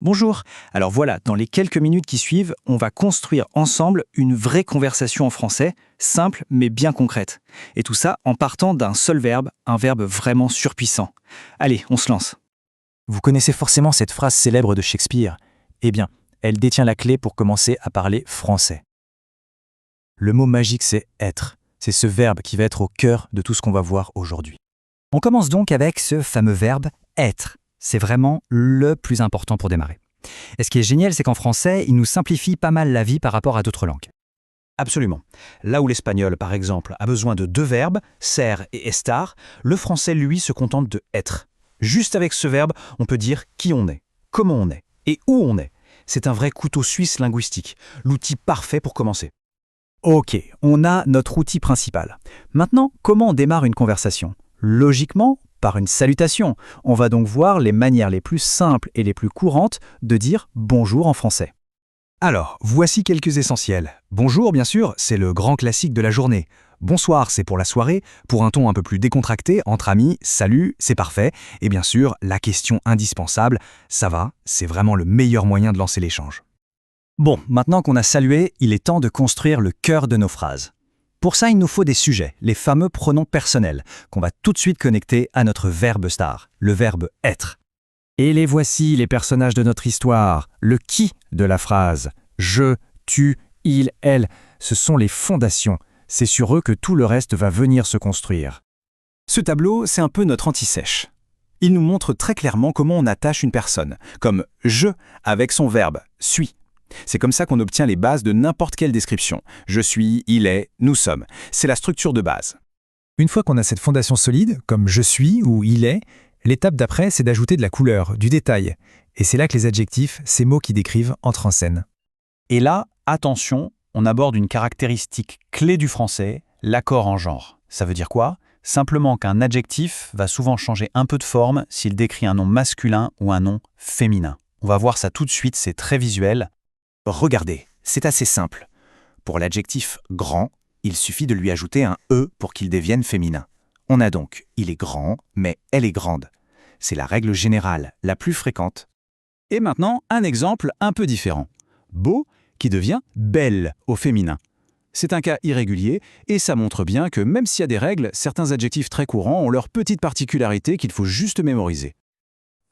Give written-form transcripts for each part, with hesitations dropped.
Bonjour. Alors voilà, dans les quelques minutes qui suivent, on va construire ensemble une vraie conversation en français, simple mais bien concrète. Et tout ça en partant d'un seul verbe, un verbe vraiment surpuissant. Allez, on se lance. Vous connaissez forcément cette phrase célèbre de Shakespeare. Eh bien, elle détient la clé pour commencer à parler français. Le mot magique, c'est être. C'est ce verbe qui va être au cœur de tout ce qu'on va voir aujourd'hui. On commence donc avec ce fameux verbe « être ». C'est vraiment le plus important pour démarrer. Et ce qui est génial, c'est qu'en français, il nous simplifie pas mal la vie par rapport à d'autres langues. Absolument. Là où l'espagnol, par exemple, a besoin de deux verbes, ser et estar, le français, lui, se contente de être. Juste avec ce verbe, on peut dire qui on est, comment on est et où on est. C'est un vrai couteau suisse linguistique, l'outil parfait pour commencer. Ok, on a notre outil principal. Maintenant, comment on démarre une conversation ? Logiquement, par une salutation. On va donc voir les manières les plus simples et les plus courantes de dire bonjour en français. Alors, voici quelques essentiels. Bonjour, bien sûr, c'est le grand classique de la journée. Bonsoir, c'est pour la soirée, pour un ton un peu plus décontracté, entre amis, salut, c'est parfait. Et bien sûr, la question indispensable, ça va, c'est vraiment le meilleur moyen de lancer l'échange. Bon, maintenant qu'on a salué, il est temps de construire le cœur de nos phrases. Pour ça, il nous faut des sujets, les fameux pronoms personnels, qu'on va tout de suite connecter à notre verbe star, le verbe être. Et les voici les personnages de notre histoire, le qui de la phrase. Je, tu, il, elle, ce sont les fondations. C'est sur eux que tout le reste va venir se construire. Ce tableau, c'est un peu notre anti-sèche. Il nous montre très clairement comment on attache une personne, comme « je » avec son verbe « suis ». C'est comme ça qu'on obtient les bases de n'importe quelle description. Je suis, il est, nous sommes. C'est la structure de base. Une fois qu'on a cette fondation solide, comme je suis ou il est, l'étape d'après, c'est d'ajouter de la couleur, du détail. Et c'est là que les adjectifs, ces mots qui décrivent, entrent en scène. Et là, attention, on aborde une caractéristique clé du français, l'accord en genre. Ça veut dire quoi ? Simplement qu'un adjectif va souvent changer un peu de forme s'il décrit un nom masculin ou un nom féminin. On va voir ça tout de suite, c'est très visuel. Regardez, c'est assez simple. Pour l'adjectif « grand », il suffit de lui ajouter un « e » pour qu'il devienne féminin. On a donc « il est grand », mais « elle est grande ». C'est la règle générale, la plus fréquente. Et maintenant, un exemple un peu différent. Beau qui devient belle au féminin. C'est un cas irrégulier et ça montre bien que même s'il y a des règles, certains adjectifs très courants ont leurs petites particularités qu'il faut juste mémoriser.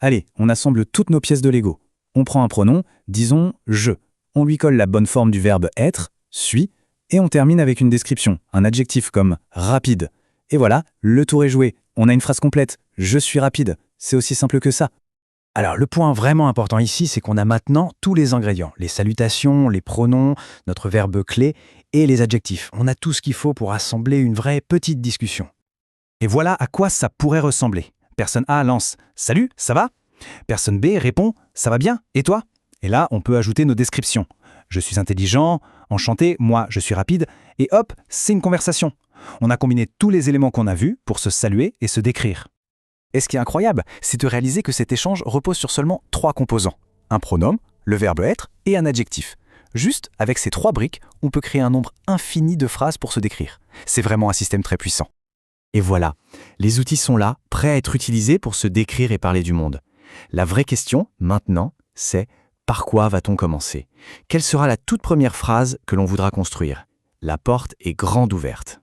Allez, on assemble toutes nos pièces de Lego. On prend un pronom, disons « je ». On lui colle la bonne forme du verbe « être », « suis », et on termine avec une description, un adjectif comme « rapide ». Et voilà, le tour est joué. On a une phrase complète. « Je suis rapide ». C'est aussi simple que ça. Alors, le point vraiment important ici, c'est qu'on a maintenant tous les ingrédients. Les salutations, les pronoms, notre verbe clé et les adjectifs. On a tout ce qu'il faut pour assembler une vraie petite discussion. Et voilà à quoi ça pourrait ressembler. Personne A lance « Salut, ça va ?» Personne B répond « Ça va bien, et toi ?» Et là, on peut ajouter nos descriptions. Je suis intelligent, enchanté, moi je suis rapide, et hop, c'est une conversation. On a combiné tous les éléments qu'on a vus pour se saluer et se décrire. Et ce qui est incroyable, c'est de réaliser que cet échange repose sur seulement 3 composants. Un pronom, le verbe être et un adjectif. Juste avec ces 3 briques, on peut créer un nombre infini de phrases pour se décrire. C'est vraiment un système très puissant. Et voilà, les outils sont là, prêts à être utilisés pour se décrire et parler du monde. La vraie question, maintenant, c'est par quoi va-t-on commencer ? Quelle sera la toute première phrase que l'on voudra construire ? La porte est grande ouverte.